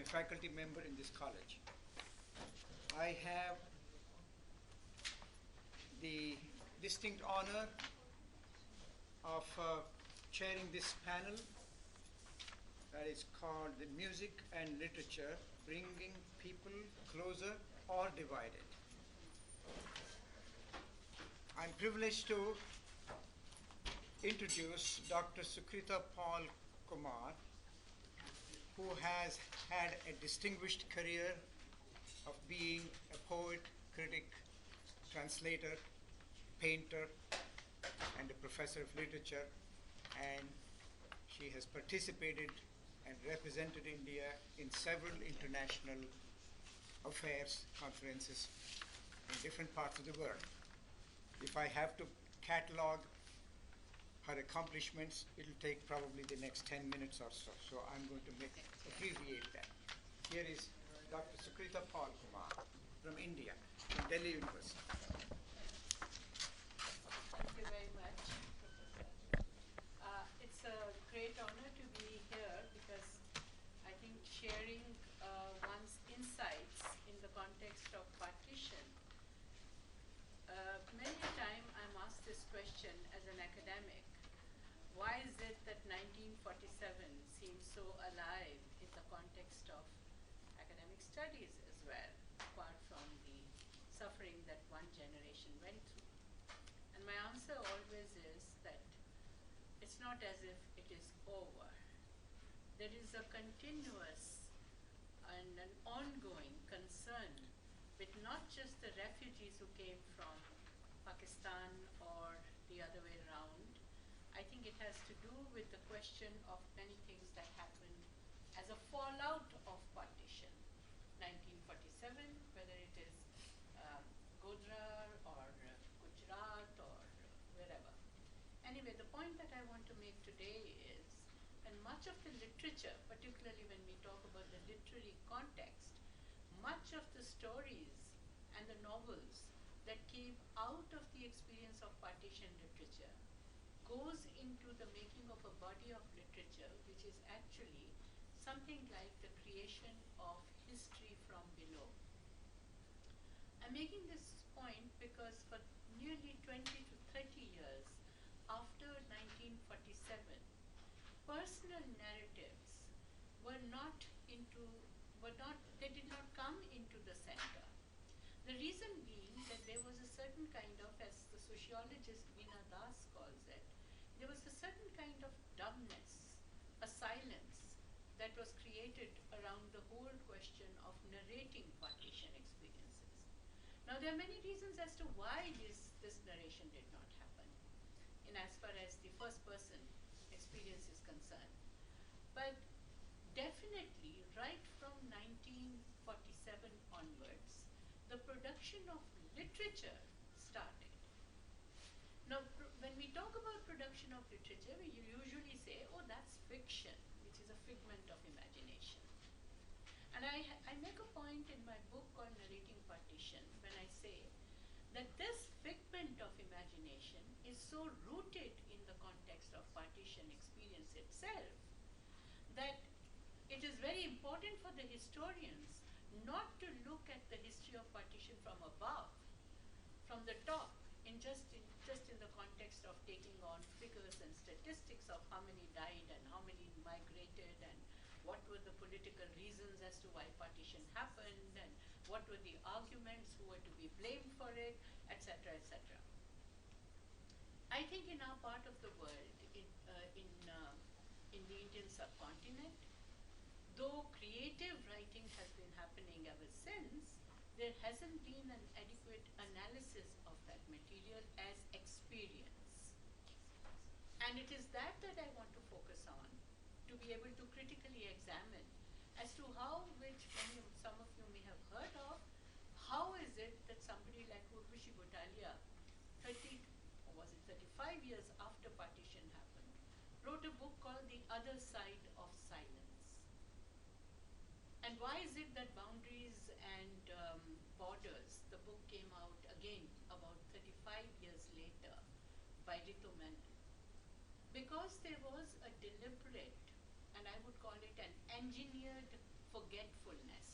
faculty member in this college. I have the distinct honor of chairing this panel that is called the Music and Literature, Bringing People Closer or Divided. I'm privileged to introduce Dr. Sukrita Paul Kumar, who has had a distinguished career of being a poet, critic, translator, painter, and a professor of literature, and she has participated and represented India in several international affairs, conferences in different parts of the world. If I have to catalog her accomplishments, it'll take probably the next 10 minutes or so, so I'm going to abbreviate that. Here is Dr. Sukrita Paul Kumar from India, from Delhi University. Thank you very much, Professor. It's a great honor to be here because I think sharing one's insights in the context of partition. Many a time I'm asked this question as an academic: why is it that 1947 seems so alive in the context of academic studies as well, apart from the suffering that one generation went through? And my answer always is that it's not as if it is over. There is a continuous and an ongoing concern with not just the refugees who came from Pakistan or the other way around. I think it has to do with the question of many things that happened as a fallout of partition. 1947, whether it is Godhra or Gujarat or wherever. Anyway, the point that I want to make today is, and much of the literature, particularly when we talk about the literary context, much of the stories and the novels that came out of the experience of partition literature goes into the making of a body of literature which is actually something like the creation of history from below. I'm making this point because for nearly 20 to 30 years after 1947, personal narratives they did not come into the center. The reason being that there was a certain kind of, as the sociologist Veena Das calls it, there was a certain kind of dumbness, a silence that was created around the whole question of narrating partition experiences. Now, there are many reasons as to why this narration did not happen, in as far as the first person experience is concerned. But definitely, right from 1947 onwards, the production of literature started. Now, when we talk about production of literature, we usually say, oh, that's fiction, which is a figment of imagination. And I make a point in my book called Narrating Partition when I say that this figment of imagination is so rooted in the context of partition experience itself that it is very important for the historians not to look at the history of partition from above, from the top, just in the context of taking on figures and statistics of how many died and how many migrated and what were the political reasons as to why partition happened and what were the arguments, who were to be blamed for it, etc., etc. I think in our part of the world, in the Indian subcontinent, though creative writing has been happening ever since, there hasn't been an adequate analysis of that material as experience. And it is that I want to focus on, to be able to critically examine as to how, which some of you may have heard of, how is it that somebody like Urvashi Butalia, 30, or was it 35 years after partition happened, wrote a book called The Other Side of Silence. And why is it that Boundaries and Borders, the book came out again about 35 years later by Ritu Menon? Because there was a deliberate, and I would call it an engineered forgetfulness.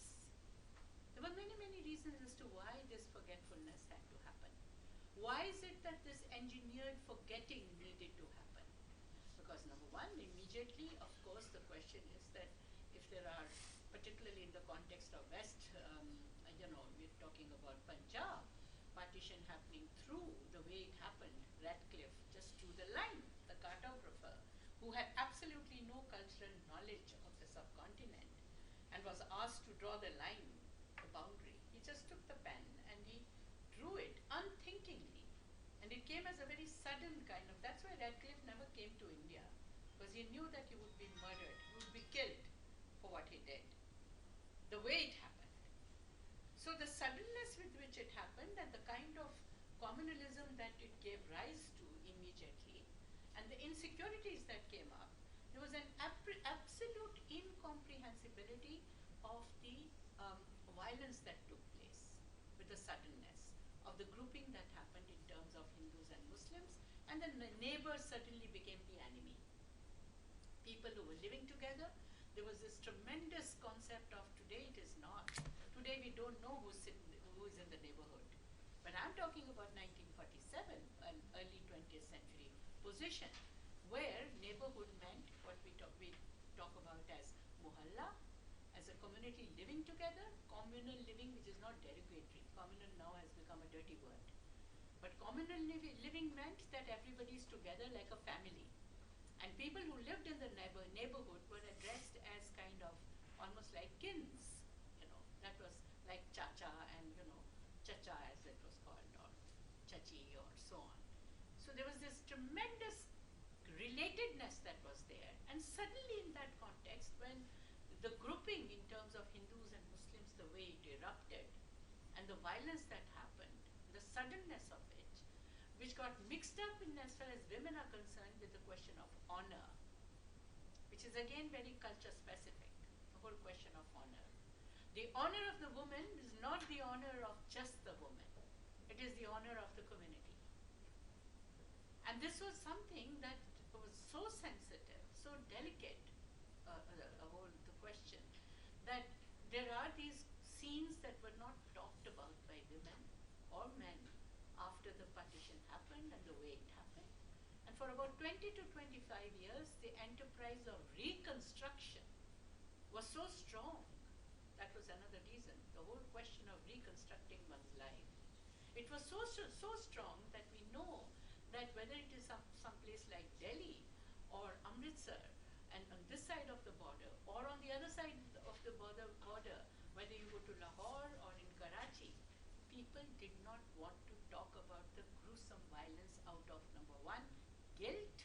There were many, many reasons as to why this forgetfulness had to happen. Why is it that this engineered forgetting needed to happen? Because number one, immediately, of course, the question is that if there are, particularly in the context of West, we're talking about Punjab, partition happening through the way it happened, Radcliffe just drew the line, the cartographer, who had absolutely no cultural knowledge of the subcontinent and was asked to draw the line, the boundary. He just took the pen and he drew it unthinkingly. And it came as a very sudden kind of, that's why Radcliffe never came to India, because he knew that he would be murdered, he would be killed for what he did, the way it happened. So the suddenness with which it happened and the kind of communalism that it gave rise to immediately and the insecurities that came up, there was an absolute incomprehensibility of the violence that took place with the suddenness of the grouping that happened in terms of Hindus and Muslims, and then the neighbors suddenly became the enemy. People who were living together, there was this tremendous concept of today it is not. Today we don't know who is in the neighborhood. But I'm talking about 1947, an early 20th century position, where neighborhood meant what we talk about as muhalla, as a community living together, communal living, which is not derogatory. Communal now has become a dirty word. But communal living meant that everybody's together like a family. And people who lived in the neighborhood were addressed as kind of almost like kins. That was like chacha and, chacha as it was called, or chachi or so on. So there was this tremendous relatedness that was there. And suddenly in that context, when the grouping in terms of Hindus and Muslims, the way it erupted, and the violence that happened, the suddenness of which got mixed up in as far as women are concerned with the question of honor, which is again very culture specific, the whole question of honor. The honor of the woman is not the honor of just the woman. It is the honor of the community. And this was something that was so sensitive, so delicate, the question, that there are these scenes that were not talked about by women or men after the partition happened and the way it happened. And for about 20 to 25 years, the enterprise of reconstruction was so strong. That was another reason, the whole question of reconstructing one's life. It was so strong that we know that whether it is some place like Delhi or Amritsar, and on this side of the border, or on the other side of the border, whether you go to Lahore or in Karachi, people did not want to talk about the gruesome violence out of, number one, guilt,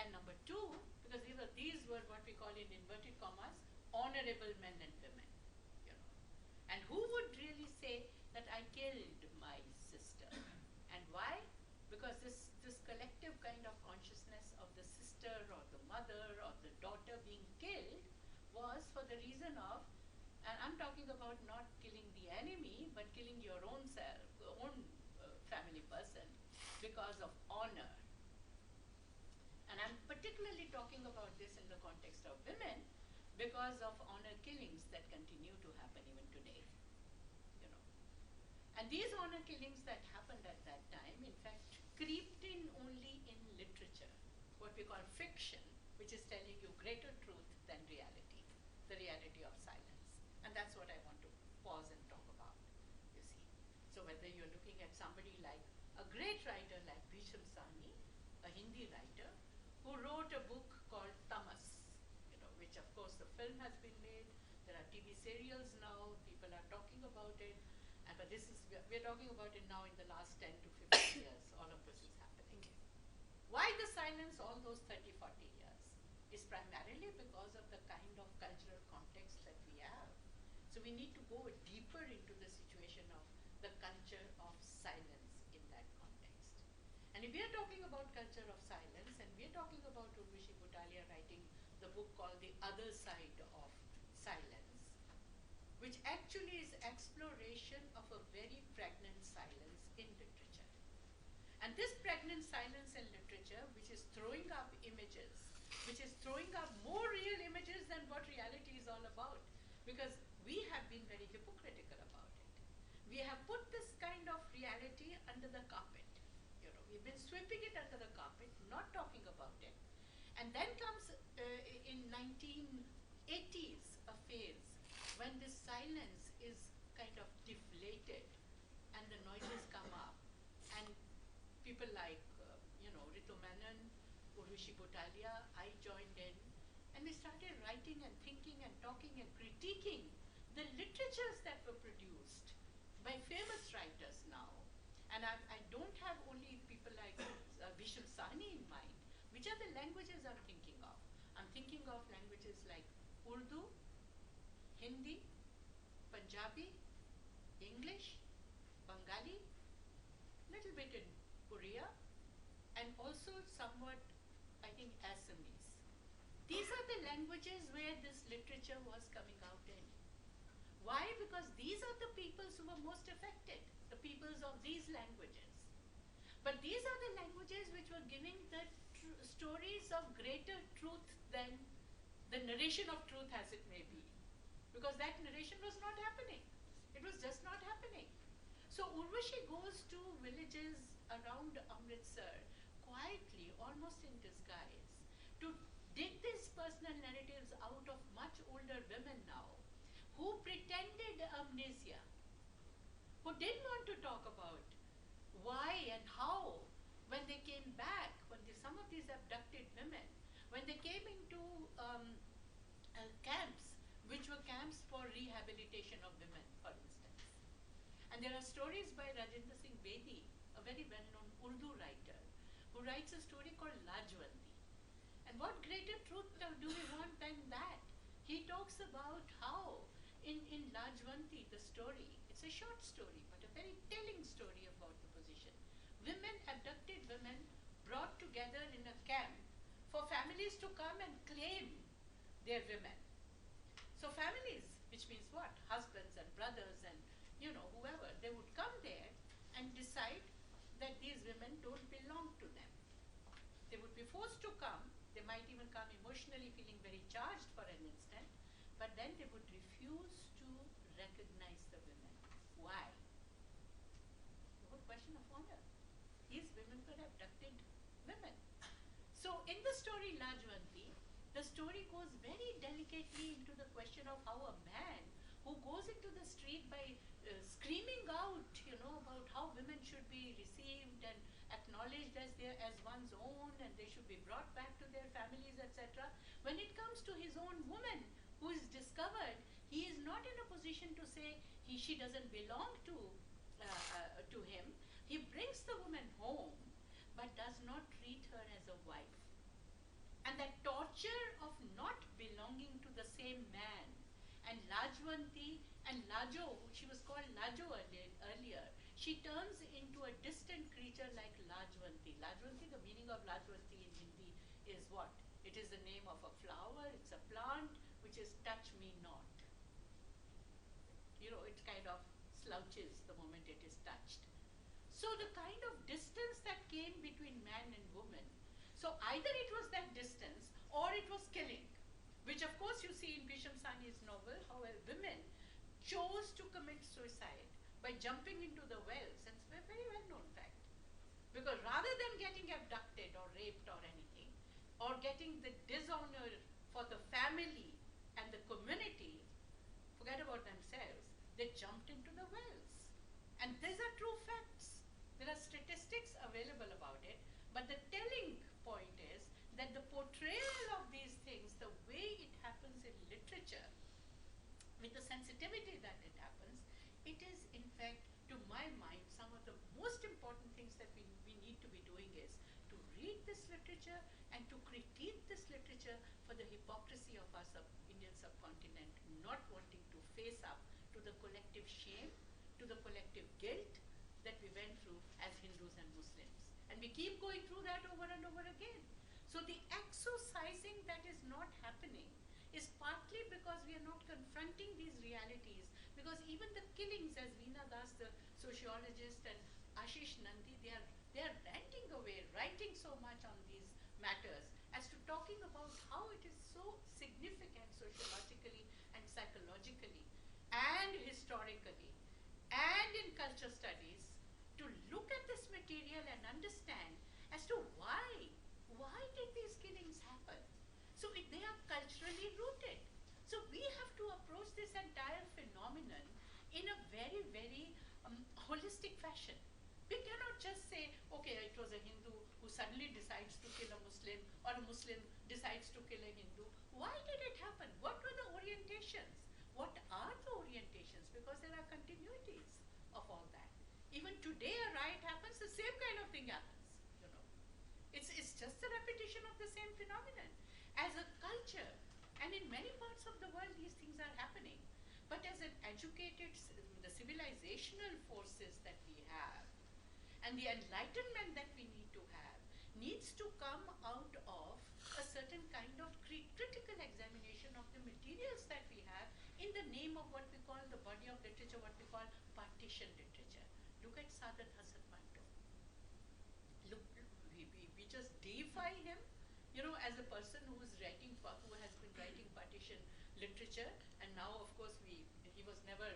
and number two, because these were what we call in inverted commas, honorable men and women. And who would really say that I killed my sister? And why? Because this collective kind of consciousness of the sister or the mother or the daughter being killed was for the reason of, and I'm talking about not killing the enemy, but killing your own self, family person, because of honor. And I'm particularly talking about this in the context of women, because of honor killings that continue to happen even today. And these honor killings that happened at that time, in fact, creeped in only in literature, what we call fiction, which is telling you greater truth than reality, the reality of silence. And that's what I want to pause and talk about, you see. So whether you're looking at somebody like a great writer like Bhisham Sahni, a Hindi writer, who wrote a book called Tamas, which of course the film has been made. There are TV serials now, people are talking about it. But we're talking about it now in the last 10 to 15 years, all of this is happening. Why the silence all those 30, 40 years? Is primarily because of the kind of cultural context that we have. So we need to go deeper into the situation of the culture of silence in that context. And if we are talking about culture of silence, and we are talking about Urvashi Butalia writing the book called The Other Side of Silence, which actually is exploration of a very pregnant silence in literature. And this pregnant silence in literature, which is throwing up images, which is throwing up more real images than what reality is all about, because we have been very hypocritical about it. We have put this kind of reality under the carpet. We've been sweeping it under the carpet, not talking about it. And then comes in 1980s a phase when this silence is kind of deflated and the noises come up, and people like Ritu Menon, Urvashi Butalia, I joined in, and we started writing and thinking and talking and critiquing the literatures that were produced by famous writers now. And I don't have only people like Vishal Sahni in mind. Which are the languages I'm thinking of? I'm thinking of languages like Urdu, Hindi, Punjabi, English, Bengali, little bit in Korea, and also somewhat, I think, Assamese. These are the languages where this literature was coming out in. Why? Because these are the peoples who were most affected, the peoples of these languages. But these are the languages which were giving the stories of greater truth than the narration of truth as it may be. Because that narration was not happening. It was just not happening. So Urvashi goes to villages around Amritsar quietly, almost in disguise, to dig these personal narratives out of much older women now, who pretended amnesia, who didn't want to talk about why and how, when they came back, when some of these abducted women, when they came into camps, which were camps for rehabilitation of women, for instance. And there are stories by Rajendra Singh Bedi, a very well-known Urdu writer, who writes a story called Lajwanti. And what greater truth do we want than that? He talks about how in Lajwanti, the story, it's a short story, but a very telling story about the position. Women, abducted women, brought together in a camp for families to come and claim their women. So families, which means what? Husbands and brothers and whoever, they would come there and decide that these women don't belong to them. They would be forced to come. They might even come emotionally feeling very charged for an instant, but then they would refuse to recognize the women. Why? The whole question of honor. These women were abducted women. So in the story Lajwanti, the story goes very delicately into the question of how a man who goes into the street by screaming out, about how women should be received and acknowledged as one's own, and they should be brought back to their families, etc. When it comes to his own woman who is discovered, he is not in a position to say she doesn't belong to him. He brings the woman home, but does not treat her as a wife. And that torture of not belonging to the same man, and Lajwanti and Lajo, she was called Lajo earlier, she turns into a distant creature like Lajwanti. Lajwanti, the meaning of Lajwanti in Hindi is what? It is the name of a flower, it's a plant, which is touch me not. It kind of slouches the moment it is touched. So the kind of distance that came between man and woman, so either it was that distance or it was killing, which of course you see in Bhisham Sani's novel, how women chose to commit suicide by jumping into the wells. It's a very well-known fact. Because rather than getting abducted or raped or anything, or getting the dishonor for the family and the community, forget about themselves, they jumped into the wells. And these are true facts. There are statistics available about it, but the telling point is that the portrayal of these things, the way it happens in literature, with the sensitivity that it happens, it is in fact, to my mind, some of the most important things that we need to be doing is to read this literature and to critique this literature for the hypocrisy of our Indian subcontinent, not wanting to face up to the collective shame, to the collective guilt that we went through as Hindus and Muslims. And we keep going through that over and over again. So the exorcising that is not happening is partly because we are not confronting these realities, because even the killings, as Veena Das, the sociologist, and Ashish Nandi, they are ranting away, writing so much on these matters, as to talking about how it is so significant sociologically and historically and in culture studies to look at this material and understand as to why did these killings happen. So they are culturally rooted. So we have to approach this entire phenomenon in a very, very holistic fashion. We cannot just say, okay, it was a Hindu who suddenly decides to kill a Muslim, or a Muslim decides to kill a Hindu. Why did it happen? What were the orientations? What are the orientations? Because there are continuities of all that. Even today a riot happens, the same kind of thing happens, you know. It's just a repetition of the same phenomenon. As a culture, and in many parts of the world these things are happening. But as an educated, the civilizational forces that we have, and the enlightenment that we need to have, needs to come out of a certain kind of critical examination of the materials that we have in the name of what we call the body of literature, what we call partition literature. Look at Sadat Hasan Manto. Look, we just deify him, you know, as a person who has been writing partition literature, and now of course he was never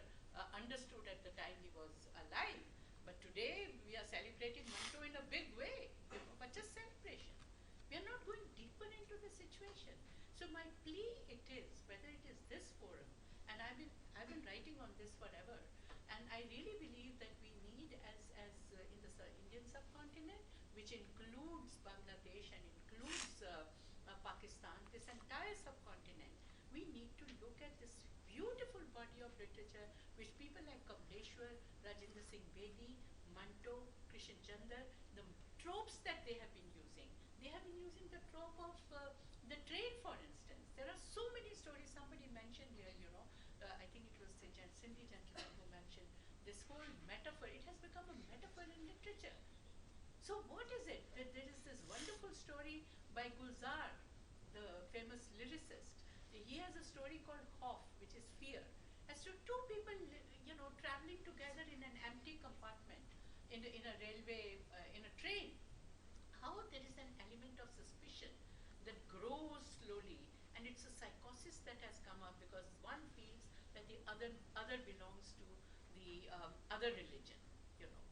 understood at the time he was alive. But today we are celebrating Manto in a big way, you know, but just celebration. We are not going deeper into the situation. So my plea it is, whether it is this forum, and I've been writing on this forever, and I really believe that we need, as in the Indian subcontinent, which includes Bangladesh and includes Pakistan, this entire subcontinent, we need to look at this beautiful body of literature which people like Kamleshwar, Rajendra Singh Bedi, Manto, Krishan Chandar, the tropes that they have been using. They have been using the trope of the trade, for instance. There are so many stories. Somebody mentioned here, you know, I think it was the Sindhi gentleman who mentioned this whole metaphor. It has become a metaphor in literature. So what is it? There is this wonderful story by Gulzar, the famous lyricist. He has a story called Khawf, which is fear. As to two people, you know, traveling together in an empty compartment in a railway, in a train. How there is an element of suspicion that grows slowly, and it's a psychosis that has come up because one feels that the other belongs to the other religion, you know.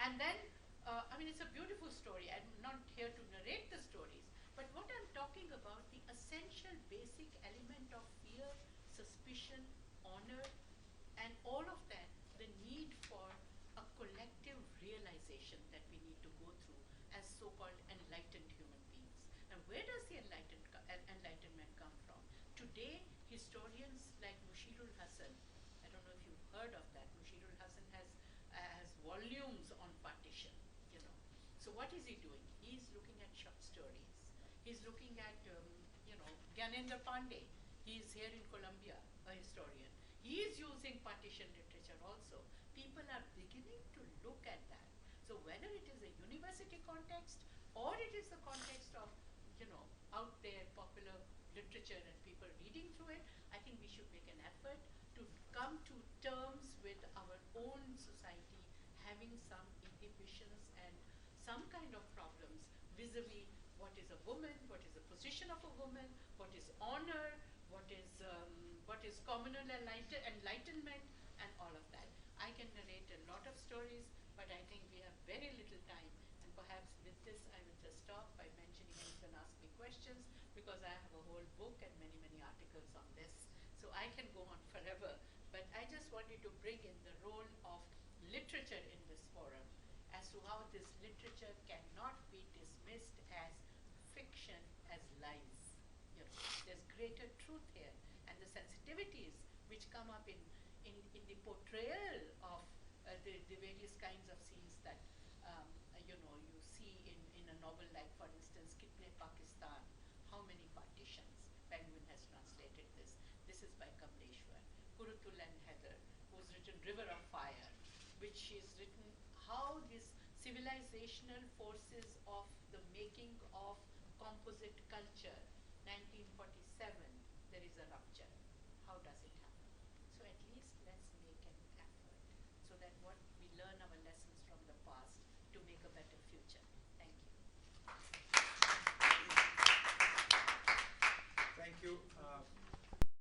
And then, I mean, it's a beautiful story. I'm not here to narrate the stories, but what I'm talking about, the essential basic element of fear, suspicion, honor, and all of that, the need for a collective realization that we need to go through as so-called enlightened human beings. And where does the enlightenment come from? Today, historians like Mushirul Hasan, I don't know if you've heard of that. Mushirul Hasan has volumes on partition, you know. So what is he doing? He's looking at short stories. He's looking at, you know, Gyanendra Pandey. He's here in Colombia, a historian. He is using partition literature also. People are beginning to look at that. So whether it is a university context or it is the context of, you know, out there popular literature and people reading through it, I think we should make an effort to come to terms with our own society having some inhibitions and some kind of problems vis-a-vis what is a woman, what is the position of a woman, what is honor, what is communal enlightenment, and all of that. I can narrate a lot of stories, but I think we have very little time, and perhaps with this I will just stop by mentioning, and you can ask me questions, because I have a whole book and many, many articles on this. So I can go on forever, but I just wanted to bring in the role of literature in this forum as to how this literature cannot be dismissed as fiction, as lies. You know, there's greater truth here, and the sensitivities which come up in the portrayal of the various kinds of scenes that you know, you see in a novel like, for instance, Kitne Pakistan. How many partitions? Penguin has translated this. This is by Kamleshwar. Kurutul and Heather, who's written River of Fire, which she's written how these civilizational forces of the making of composite culture, 1947, there is a rupture. How does it happen? So at least let's make an effort so that what we learn our lessons from the past to make a better future.